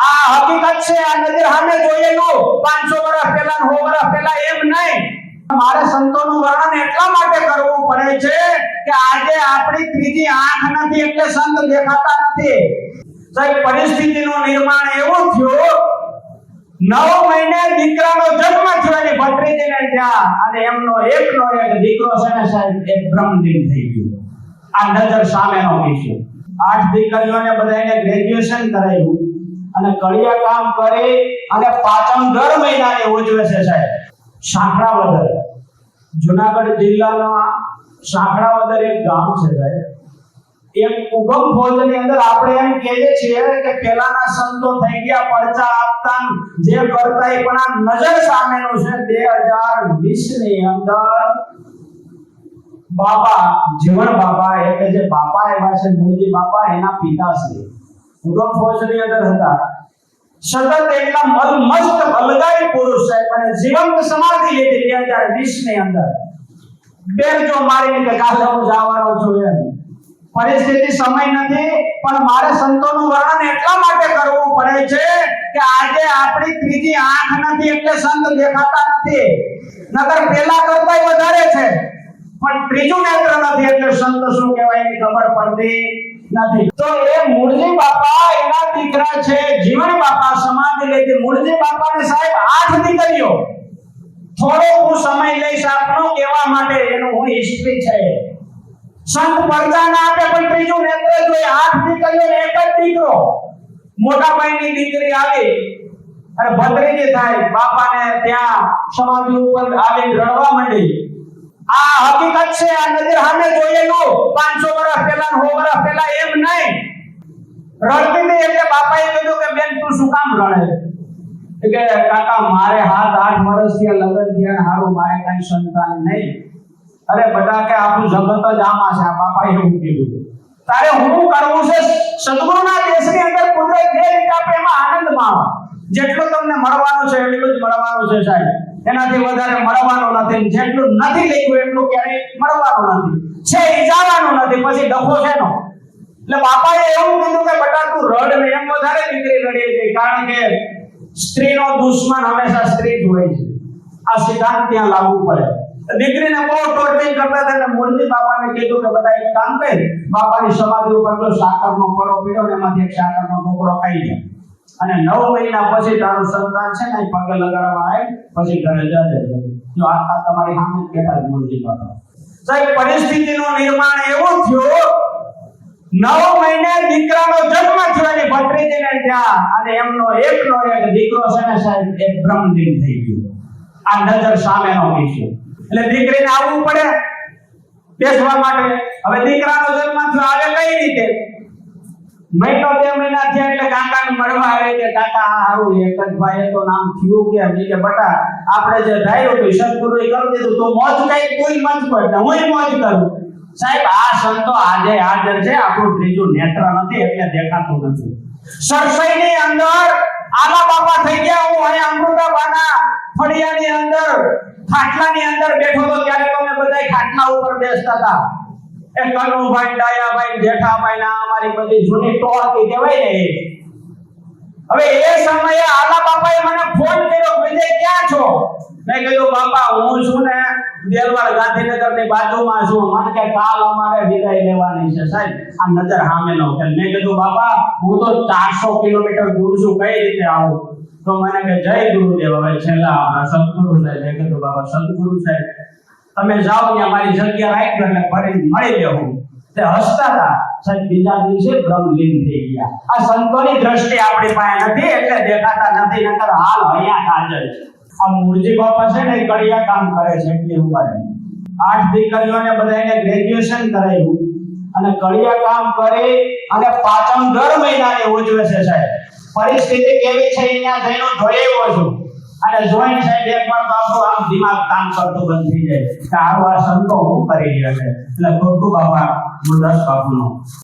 આ હકીકત છે, આ નજર સામે જોયેલું 500 વર્ષ પહેલા 100 વર્ષ પહેલા એમ નહીં. મારે સંતોનું વર્ણન એટલા માટે કરવું પડે છે કે આજે આપણી ત્રીજી આંખ નથી એટલે સંત દેખાતા નથી. સાહેબ, પરિસ્થિતિનું નિર્માણ એવું થયું, 9 મહિને દીકરાનો જન્મ થયો અને ભત્રીજીને ત્યાં, અને એમનો એકનો એક દીકરો છે ને સાહેબ, એક બ્રહ્મદીન થઈ ગયો. આ નજર સામેનો વિષય. 8 દીકરીઓને બધાને ગ્રેજ્યુએશન કરાવ્યું અને કડિયા કામ કરી અને પાંચમ દર મહિનાને ઉજવે છે સાહેબ. સાંખડાવદર, જુનાગઢ જિલ્લાનો સાંખડાવદર એક ગામ છે સાહેબ. એક ઉગમ ફોજની અંદર આપણે એમ કહીએ છીએ કે પહેલાના સંતો થઈ ગયા પરચા આપતા જે કરતા, પણ આ નજર સામેનું છે. 2020 ની અંદર બાપા જીવણ બાપા એટલે જે બાપા એવા છે મૂળજી બાપા, એના પિતાશ્રી ઉગમ ફોજની અંદર હતા. સતત એટલા મસ્ત બલગાઈ પુરુષ સાહેબ, અને જીવંત સમાધિ લીધી 2020 ની અંદર. બેરજો મારીને કે કાલે હું જવાનો છું એમ. પરિસ્થિતિ સમય નથી, પણ મારે સંતોનું વર્ણન એટલા માટે કરવું પડે છે કે આજે આપણી ત્રીજી આંખ નથી એટલે સંત દેખાતા નથી. નકર પેલા કરતા વધારે છે, પણ ત્રીજું નેત્ર નથી એટલે સંત શું કહેવાય એની ખબર પડતી નથી. તો એ મૂળજી બાપા એના દીકરા છે જીવણ બાપા, સમાધિ લીધી. મૂળજી બાપાને સાહેબ 8 દીકરીઓ. થોડો હું સમય લઈશ આપનો કહેવા માટે, એનું હું હિસ્ટ્રી છે. સંત પરચા ના આપે પણ ત્રીજું નેત્ર જોઈએ. 8 દીકરીઓ ને એક જ દીકરો. મોટા ભાઈની દીકરી આવી અને ભત્રીજી થાય, બાપાને ત્યાં સમાધિ ઉપર આવીને રડવા માંડી. આ હકીકત છે, આ નજર સામે જોયેલું 500 વર્ષ પહેલા 100 વર્ષ પહેલા એમ નહીં. રડતી હતી એટલે બાપાએ કીધું કે બેન તું શું કામ રડે? કે કાકા મારે 7-8 વર્ષથી લગ્ન થયા, હારું મારે કઈ સંતાન નહીં. અરે બટા કે આપણું જગત જ આમાં છે. બાપાએ એવું કીધું. તારે હું કરવું છે? સદગુરુના દેશની અંદર કુદરત જે રીતે આપે એમાં આનંદ માણો. જેટલું તમને મળવાનું છે એટલું જ મળવાનું છે સાહેબ, એનાથી વધારે મળવાનું નથી. જેટલું નથી લખ્યું એટલું ક્યારેય મળવાનું નથી. છે એ જવાનું નથી, પછી ડખો છે નો. એટલે બાપાએ એવું કીધું કે બટા તું રડ ને. એમ વધારે દીકરી રડી ગઈ, કારણ કે સ્ત્રીનો દુશ્મન હંમેશા સ્ત્રી જ હોય છે. આ સિદ્ધાંત ત્યાં લાગુ પડે. દીકરીને બહુ ટોર્ચર કરતા હતા એટલે મૂળજી બાપાને કીધું કે બધા એક કામ કર, બાપાની સમાધિ ઉપર જો સાકરનો પરો પીડો ને એમાંથી એક સાકરનો ટુકડો ખાઈ લે, અને 9 મહિના પછી તારું સંતાન છે ને પગે લગાડવા આવે, પછી ઘરે જજે. જો આ તમારી સામે બેઠા મૂળજી બાપા સાહેબ. પરિસ્થિતિનું નિર્માણ એવું થયું, 9 મહિને દીકરાનો જન્મ થયો અને ભત્રીજીને ત્યાં, અને એમનો એકનો એક દીકરો છે ને સાહેબ, એક બ્રહ્મદીન થઈ ગયો. આ નજર સામેનો વિષય. એટલે દીકરીને આવવું પડે બેસવા માટે. હવે દીકરાનો જન્મ થયો, આવે કઈ રીતે? મહિનો 2 મહિના થયા એટલે કાકાને મળવા આવે કે કાકા હારું એક જ ભાઈ તો નામ થયું કે કે બટા આપણે જે ધાર્યું તો સદગુરુએ કરી દીધું, તો મોજ કઈ કોઈ મત કર ને હું મોજ કરું. સાહેબ આ સંતો આજે હાજર છે, આપણું ત્રીજું નેત્ર નથી એટલે દેખાતું નથી. સરસઈની અંદર આલા બાપા થઈ ગયા. હું અહીંયા અમૃતાબાના ફળિયાની અંદર ખાટલાની અંદર બેઠો તો ત્યારે તમે બધા ખાટલા ઉપર બેસતા હતા. એ કનુભાઈ, ડાયાભાઈ, જેઠાભાઈ ના અમારી બધી જૂની ટોળકી કહેવાય ને. હવે એ સમયે આલા બાપાએ મને ફોન કર્યો, વિજય ક્યાં છો? મેં કીધું બાપા હું છું ને દેલવાડ ગાંધીનગર ની બાજુમાં છું. મને કે કાલ અમારે વિદાય લેવાની છે સાહેબ. આ નજર સામેનો ખેલ. મેં કીધું બાપા હું તો 400 કિલોમીટર દૂર છું, કઈ રીતે આવું? તો મને કે જય ગુરુદેવ. હવે છેલ્લા આપણા સદગુરુ સાહેબ. મેં કીધું બાપા સદગુરુ સાહેબ તમે જાઓ ત્યાં મારી જગ્યા રાખજો એટલે ફરી મળી લેવું. તે હસતા હતા સાહેબ. બીજા દિવસે બ્રહ્મલીન થઈ ગયા. આ સંતોની દ્રષ્ટિ આપણી પાસે નથી એટલે દેખાતા નથી, નકર હાલ અહીંયા હાજર છે. આ મૂળજી બાપા છે ને કડિયા કામ કરે છે એટલી ઉંમરે. 8 દીકરીઓને બધાને ગ્રેજ્યુએશન કરાવ્યું અને કડિયા કામ કરી અને પાંચમ દર મહિનાને ઉજવે છે સાહેબ. પરિસ્થિતિ કેવી છે અહીંયા જઈને જોઈ આવ્યો છું, અને જોઈને સાહેબ એકવાર તો આપણું આમ દિમાગ કામ કરતું બંધ થઈ જાય કે આ સંતો હું કરી રહ્યા છે. એટલે ખૂબ ખૂબ આભાર ગુરુદાસ બાપુનો.